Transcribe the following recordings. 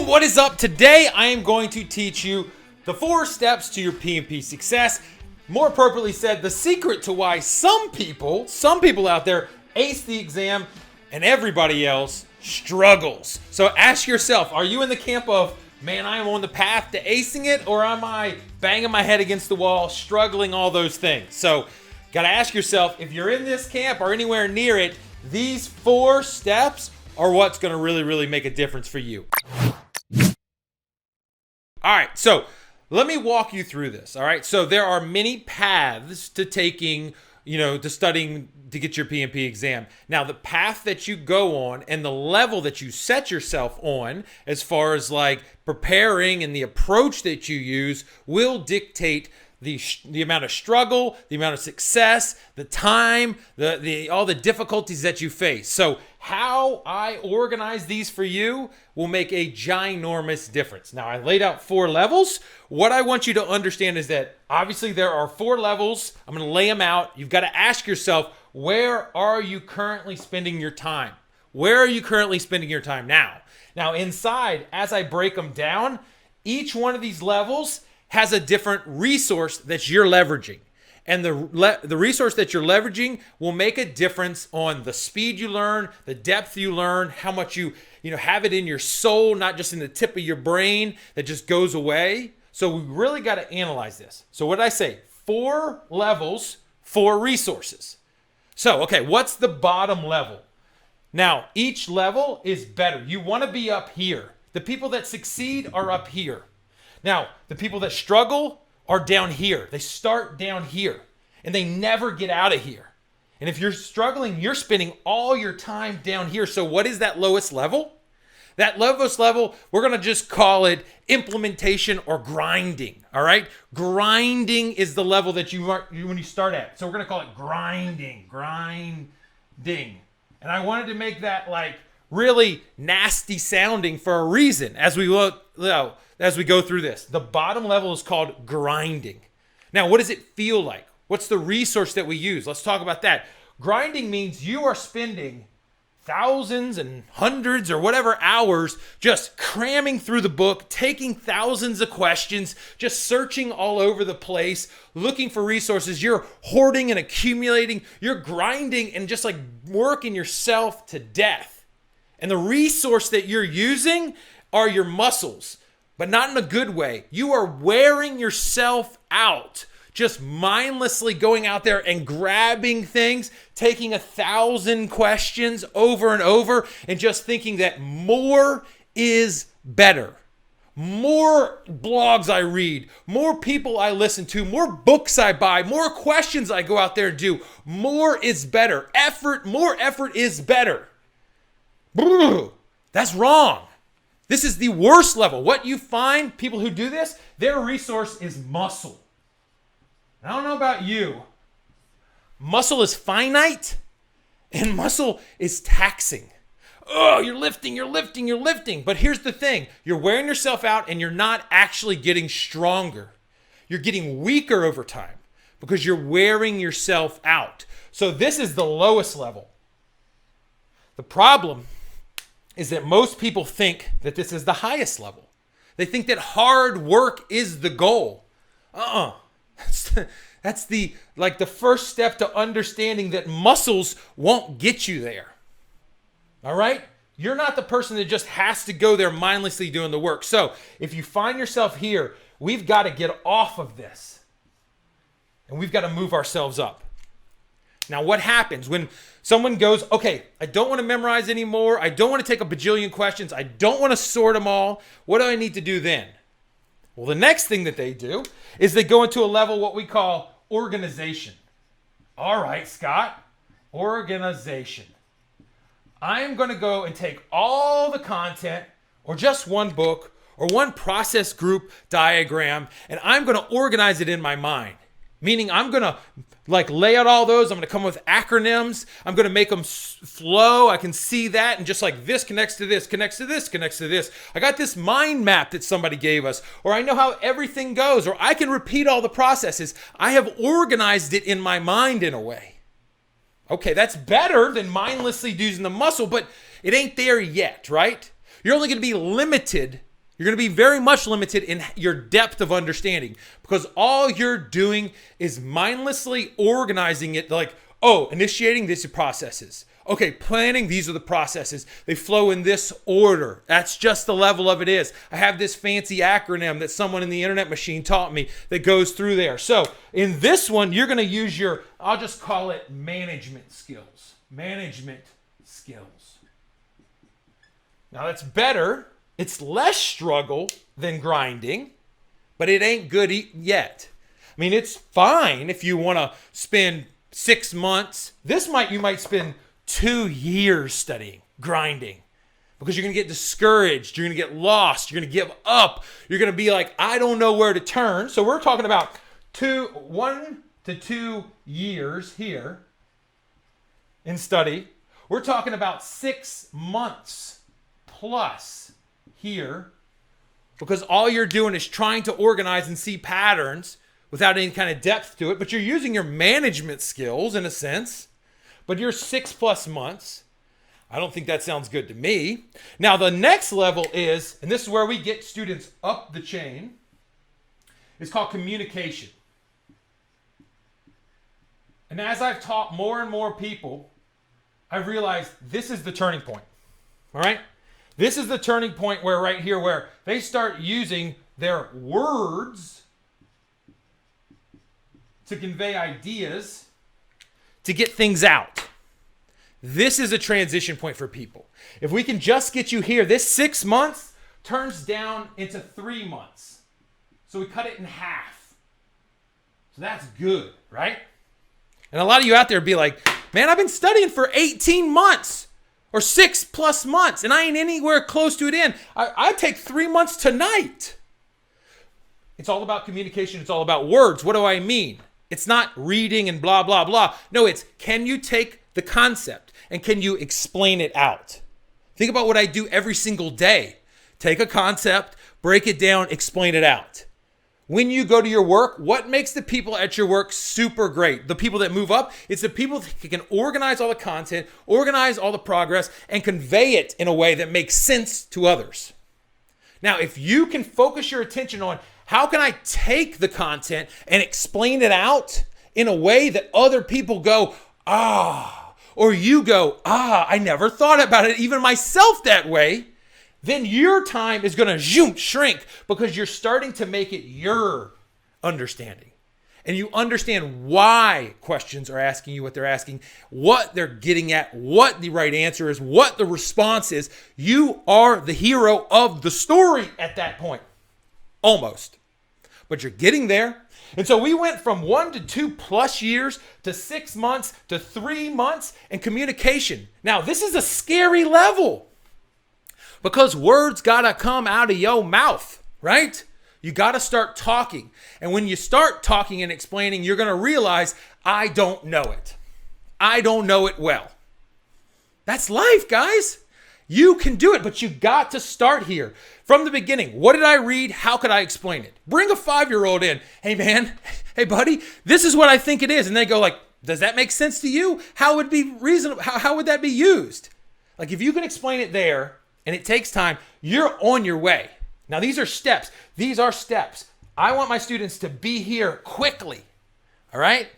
what is up? Today I am going to teach you the 4 steps to your PMP success. More appropriately said, the secret to why some people out there ace the exam and everybody else struggles. So ask yourself, are you in the camp of, man, I am on the path to acing it, or am I banging my head against the wall, struggling, all those things? So gotta ask yourself, if you're in this camp or anywhere near it, these 4 steps are what's gonna really make a difference for you. All right, so let me walk you through this. All right, so there are many paths to taking, to studying to get your PMP exam. Now, the path that you go on and the level that you set yourself on, as far as like preparing and the approach that you use, will dictate the amount of struggle, the amount of success, the time, all the difficulties that you face. So how I organize these for you will make a ginormous difference. Now, I laid out 4 levels. What I want you to understand is that obviously there are 4 levels. I'm going to lay them out. You've got to ask yourself, where are you currently spending your time? Where are you currently spending your time now? Now, inside, as I break them down, each one of these levels has a different resource that you're leveraging. And the resource that you're leveraging will make a difference on the speed you learn, the depth you learn, how much you have it in your soul, not just in the tip of your brain that just goes away. So we really got to analyze this. So what did I say? 4 levels, 4 resources. So, okay, what's the bottom level? Now, each level is better. You want to be up here. The people that succeed are up here. Now, the people that struggle are down here. They start down here, and they never get out of here. And if you're struggling, you're spending all your time down here. So what is that lowest level? That lowest level, we're going to just call it implementation or grinding, all right? Grinding is the level that when you start at. So we're going to call it grinding. And I wanted to make that like really nasty sounding for a reason as we go through this. The bottom level is called grinding. Now, what does it feel like? What's the resource that we use? Let's talk about that. Grinding means you are spending thousands and hundreds or whatever hours just cramming through the book, taking thousands of questions, just searching all over the place, looking for resources. You're hoarding and accumulating. You're grinding and just like working yourself to death. And the resource that you're using are your muscles, but not in a good way. You are wearing yourself out, just mindlessly going out there and grabbing things, taking 1,000 questions over and over, and just thinking that more is better. More blogs I read, more people I listen to, more books I buy, more questions I go out there and do. More is better. More effort is better. That's wrong. This is the worst level. What you find, people who do this, their resource is muscle. I don't know about you. Muscle is finite and muscle is taxing. Oh, you're lifting. But here's the thing. You're wearing yourself out and you're not actually getting stronger. You're getting weaker over time because you're wearing yourself out. So this is the lowest level. The problem is that most people think that this is the highest level. They think that hard work is the goal. That's the first step to understanding that muscles won't get you there. All right? You're not the person that just has to go there mindlessly doing the work. So if you find yourself here, we've got to get off of this. And we've got to move ourselves up. Now, what happens when someone goes, okay, I don't want to memorize anymore. I don't want to take a bajillion questions. I don't want to sort them all. What do I need to do then? Well, the next thing that they do is they go into a level what we call organization. All right, Scott, organization. I'm going to go and take all the content or just one book or one process group diagram, and I'm going to organize it in my mind. Meaning I'm going to lay out all those. I'm going to come up with acronyms. I'm going to make them flow. I can see that. And just like this connects to this, connects to this, connects to this. I got this mind map that somebody gave us, or I know how everything goes, or I can repeat all the processes. I have organized it in my mind in a way. Okay, that's better than mindlessly using the muscle, but it ain't there yet, right? You're only going to be limited You're going to be very much limited in your depth of understanding because all you're doing is mindlessly organizing it like, oh, initiating, these are processes. Okay, planning, these are the processes. They flow in this order. That's just the level of it is. I have this fancy acronym that someone in the internet machine taught me that goes through there. So in this one, you're going to use your, I'll just call it management skills. Management skills. Now that's better. It's less struggle than grinding, but it ain't good yet. I mean, it's fine if you want to spend 6 months. You might spend 2 years studying, grinding, because you're going to get discouraged. You're going to get lost. You're going to give up. You're going to be like, I don't know where to turn. So we're talking about 1 to 2 years here in study. We're talking about 6 months plus here, because all you're doing is trying to organize and see patterns without any kind of depth to it, but you're using your management skills in a sense, but you're 6+ months. I don't think that sounds good to me. Now the next level is, and this is where we get students up the chain, it's called communication. And as I've taught more and more people, I've realized this is the turning point, all right? This is the turning point where right here, where they start using their words to convey ideas, to get things out. This is a transition point for people. If we can just get you here, this 6 months turns down into 3 months. So we cut it in half. So that's good, right? And a lot of you out there be like, man, I've been studying for 18 months. Or 6+ months, and I ain't anywhere close to it in. I take 3 months tonight. It's all about communication. It's all about words. What do I mean? It's not reading and blah, blah, blah. No, it's can you take the concept and can you explain it out? Think about what I do every single day. Take a concept, break it down, explain it out. When you go to your work, what makes the people at your work super great? The people that move up, it's the people that can organize all the content, organize all the progress, and convey it in a way that makes sense to others. Now, if you can focus your attention on how can I take the content and explain it out in a way that other people go, ah, or you go, ah, I never thought about it even myself that way, then your time is going to shrink because you're starting to make it your understanding. And you understand why questions are asking you what they're asking, what they're getting at, what the right answer is, what the response is. You are the hero of the story at that point. Almost. But you're getting there. And so we went from 1 to 2+ years to 6 months to 3 months in communication. Now, this is a scary level. Because words gotta come out of your mouth, right? You gotta start talking. And when you start talking and explaining, you're gonna realize, I don't know it. I don't know it well. That's life, guys. You can do it, but you got to start here. From the beginning, what did I read? How could I explain it? Bring a 5-year-old in. Hey, man. Hey, buddy. This is what I think it is. And they go like, does that make sense to you? How would be reasonable? How would that be used? Like if you can explain it there, and it takes time, you're on your way. Now, these are steps. These are steps. I want my students to be here quickly, all right?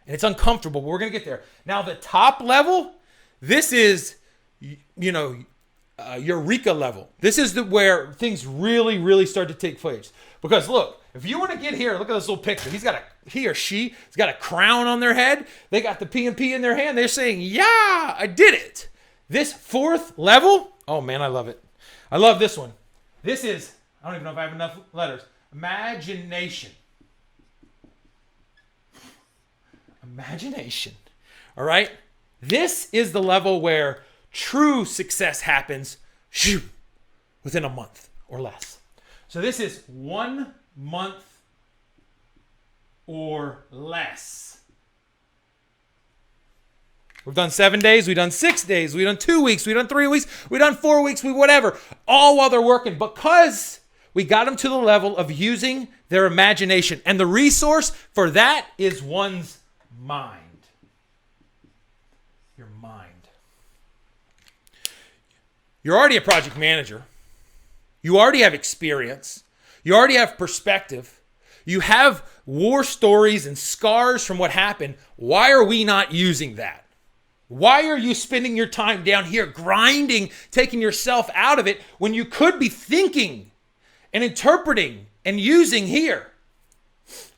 And it's uncomfortable, but we're going to get there. Now, the top level, this is, eureka level. This is where things really, really start to take place. Because look, if you want to get here, look at this little picture. He or she has got a crown on their head. They got the PMP in their hand. They're saying, yeah, I did it. This 4th level, oh man, I love it. I love this one. This is, I don't even know if I have enough letters. Imagination. Imagination. All right? This is the level where true success happens within a month or less. So this is 1 month or less. We've done 7 days, we've done 6 days, we've done 2 weeks, we've done 3 weeks, we've done 4 weeks, whatever, all while they're working because we got them to the level of using their imagination. And the resource for that is one's mind. Your mind. You're already a project manager. You already have experience. You already have perspective. You have war stories and scars from what happened. Why are we not using that? Why are you spending your time down here grinding, taking yourself out of it when you could be thinking and interpreting and using here?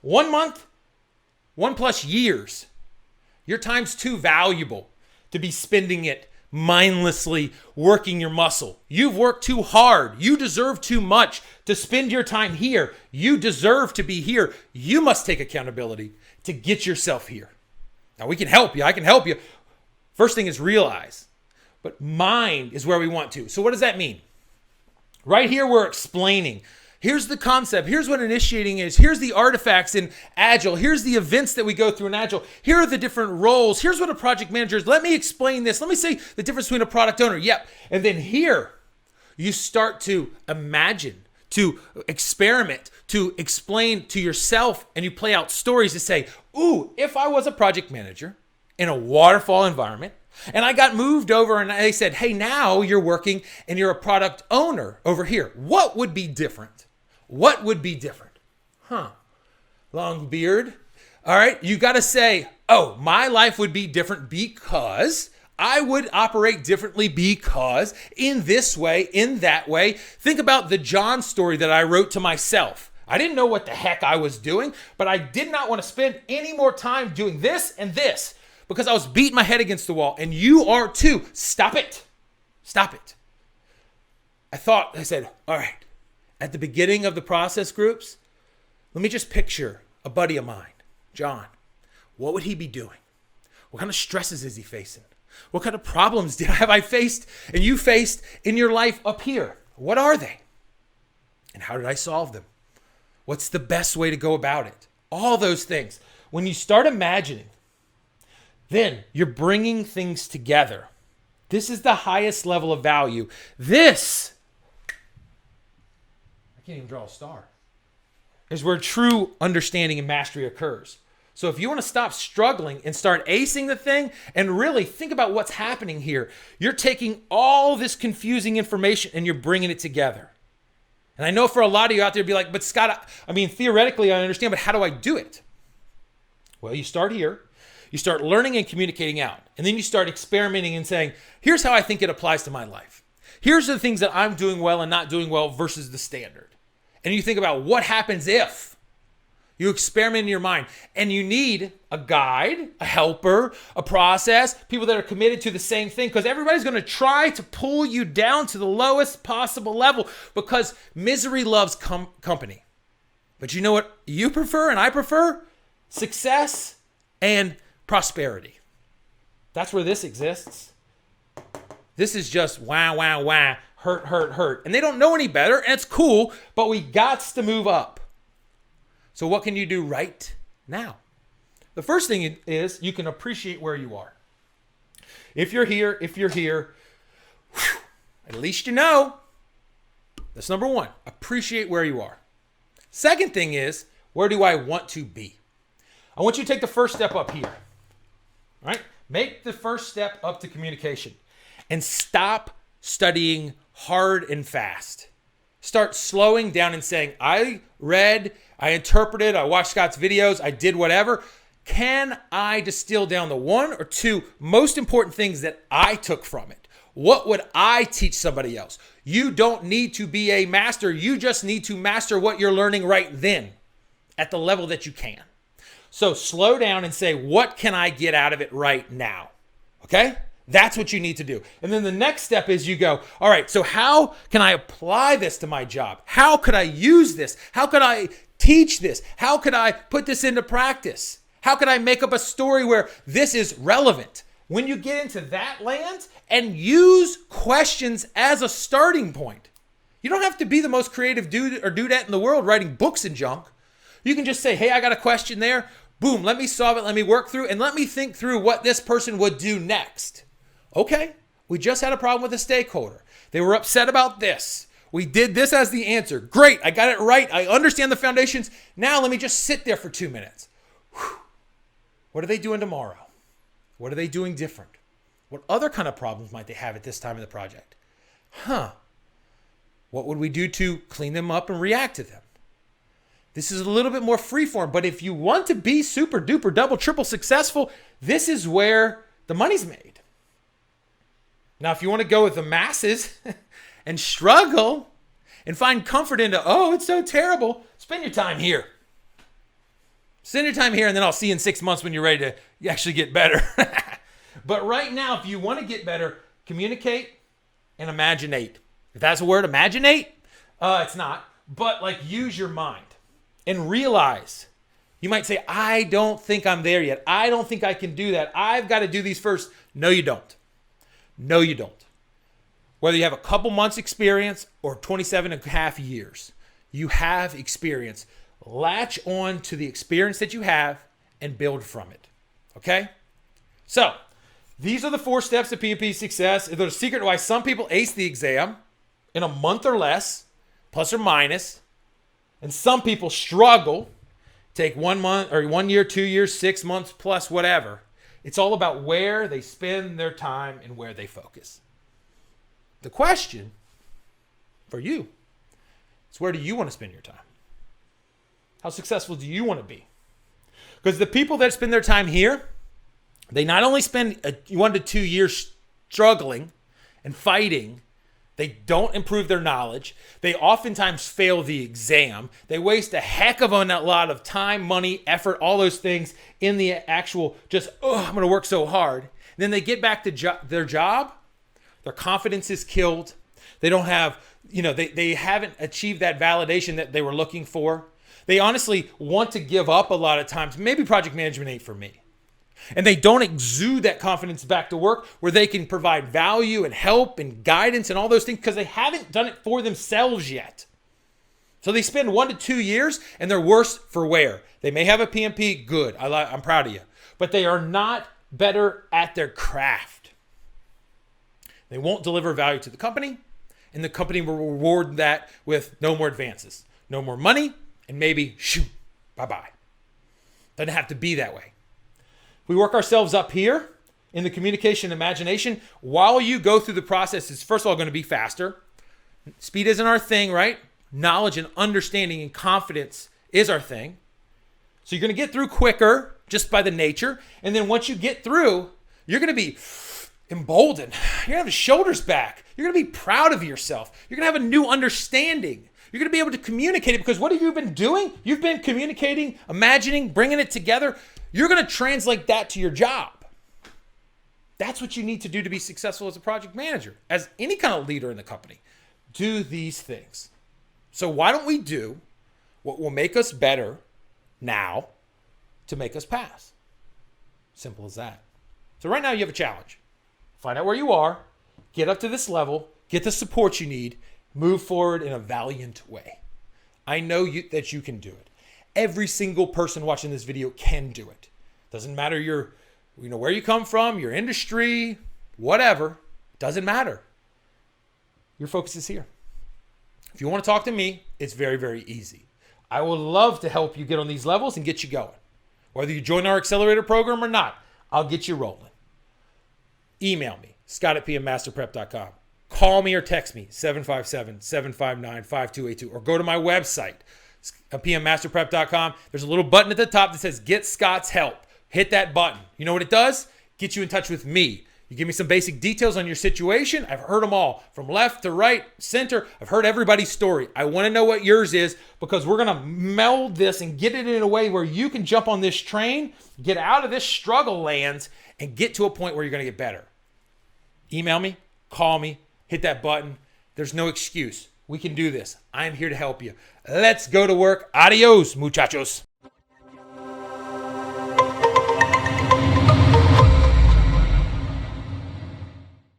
1 month, 1+ years. Your time's too valuable to be spending it mindlessly working your muscle. You've worked too hard. You deserve too much to spend your time here. You deserve to be here. You must take accountability to get yourself here. Now, we can help you. I can help you. First thing is realize, but mind is where we want to. So what does that mean? Right here, we're explaining. Here's the concept. Here's what initiating is. Here's the artifacts in Agile. Here's the events that we go through in Agile. Here are the different roles. Here's what a project manager is. Let me explain this. Let me say the difference between a product owner. Yep. And then here, you start to imagine, to experiment, to explain to yourself, and you play out stories to say, ooh, if I was a project manager in a waterfall environment, and I got moved over and they said, hey, now you're working and you're a product owner over here. What would be different? What would be different? Long beard. All right. You got to say, oh, my life would be different because I would operate differently because in this way, in that way. Think about the John story that I wrote to myself. I didn't know what the heck I was doing, but I did not want to spend any more time doing this and this because I was beating my head against the wall. And you are too. Stop it. Stop it. I said, all right. At the beginning of the process groups, let me just picture a buddy of mine, John. What would he be doing? What kind of stresses is he facing? What kind of problems have I faced and you faced in your life up here? What are they? And how did I solve them? What's the best way to go about it? All those things. When you start imagining, then you're bringing things together. This is the highest level of value. I can't even draw a star. Is where true understanding and mastery occurs. So if you want to stop struggling and start acing the thing and really think about what's happening here, you're taking all this confusing information and you're bringing it together. And I know for a lot of you out there, be like, but Scott, theoretically I understand, but how do I do it? Well, you start here. You start learning and communicating out. And then you start experimenting and saying, here's how I think it applies to my life. Here's the things that I'm doing well and not doing well versus the standard. And you think about what happens if you experiment in your mind and you need a guide, a helper, a process, people that are committed to the same thing because everybody's going to try to pull you down to the lowest possible level because misery loves company. But you know what you prefer and I prefer? Success and prosperity. That's where this exists. This is just wah, wah, wah. Hurt, hurt, hurt. And they don't know any better, and it's cool, but we got to move up. So what can you do right now? The first thing is you can appreciate where you are. If you're here, whew, at least you know. That's number one. Appreciate where you are. Second thing is, where do I want to be? I want you to take the first step up here. All right? Make the first step up to communication and stop studying hard and fast. Start slowing down and saying, I read, I interpreted, I watched Scott's videos, I did whatever. Can I distill down the one or two most important things that I took from it? What would I teach somebody else? You don't need to be a master. You just need to master what you're learning right then at the level that you can. So slow down and say, what can I get out of it right now? Okay? That's what you need to do. And then the next step is you go, all right, so how can I apply this to my job? How could I use this? How could I teach this? How could I put this into practice? How could I make up a story where this is relevant? When you get into that land and use questions as a starting point, you don't have to be the most creative dude or dudette in the world writing books and junk. You can just say, hey, I got a question there. Boom, let me solve it. Let me work through and let me think through what this person would do next. Okay, we just had a problem with a stakeholder. They were upset about this. We did this as the answer. Great, I got it right. I understand the foundations. Now let me just sit there for 2 minutes. Whew. What are they doing tomorrow? What are they doing different? What other kind of problems might they have at this time in the project? What would we do to clean them up and react to them? This is a little bit more freeform, but if you want to be super duper double triple successful, this is where the money's made. Now, if you want to go with the masses and struggle and find comfort into, oh, it's so terrible, spend your time here. Spend your time here, and then I'll see you in 6 months when you're ready to actually get better. But right now, if you want to get better, communicate and imaginate. If that's a word, imaginate, it's not. But like use your mind and realize. You might say, I don't think I'm there yet. I don't think I can do that. I've got to do these first. No, you don't. No, you don't. Whether you have a couple months experience or 27 and a half years, you have experience. Latch on to the experience that you have and build from it. Okay? So, these are the 4 steps to PMP success. They're the secret to why some people ace the exam in a month or less, plus or minus, and some people struggle, take 1 month or 1 year, 2 years, 6 months plus, whatever. It's all about where they spend their time and where they focus. The question for you is, where do you want to spend your time? How successful do you want to be? Because the people that spend their time here, they not only spend 1 to 2 years struggling and fighting, they don't improve their knowledge. They oftentimes fail the exam. They waste a heck of a lot of time, money, effort, all those things in the actual just, I'm going to work so hard. And then they get back to their job. Their confidence is killed. They don't have, they haven't achieved that validation that they were looking for. They honestly want to give up a lot of times. Maybe project management ain't for me. And they don't exude that confidence back to work where they can provide value and help and guidance and all those things because they haven't done it for themselves yet. So they spend 1 to 2 years and they're worse for wear. They may have a PMP, good. I'm proud of you. But they are not better at their craft. They won't deliver value to the company, and the company will reward that with no more advances, no more money, and maybe, bye-bye. Doesn't have to be that way. We work ourselves up here in the communication imagination. While you go through the process, it's first of all going to be faster. Speed isn't our thing, right? Knowledge and understanding and confidence is our thing. So you're going to get through quicker just by the nature. And then once you get through, you're going to be emboldened. You're going to have the shoulders back. You're going to be proud of yourself. You're going to have a new understanding. You're going to be able to communicate it because what have you been doing? You've been communicating, imagining, bringing it together. You're going to translate that to your job. That's what you need to do to be successful as a project manager, as any kind of leader in the company. Do these things. So why don't we do what will make us better now to make us pass? Simple as that. So right now you have a challenge. Find out where you are, get up to this level, get the support you need, move forward in a valiant way. I know that you can do it. Every single person watching this video can do it. Doesn't matter where you come from, your industry, whatever. Doesn't matter. Your focus is here. If you want to talk to me, it's very, very easy. I would love to help you get on these levels and get you going. Whether you join our accelerator program or not, I'll get you rolling. Email me, Scott@PMmasterPrep.com. Call me or text me, 757-759-5282. Or go to my website, PMmasterPrep.com. There's a little button at the top that says Get Scott's Help. Hit that button. You know what it does? Get you in touch with me. You give me some basic details on your situation. I've heard them all, from left to right, center. I've heard everybody's story. I want to know what yours is because we're going to meld this and get it in a way where you can jump on this train, get out of this struggle lands, and get to a point where you're going to get better. Email me, call me, hit that button. There's no excuse. We can do this. I'm here to help you. Let's go to work. Adios, muchachos.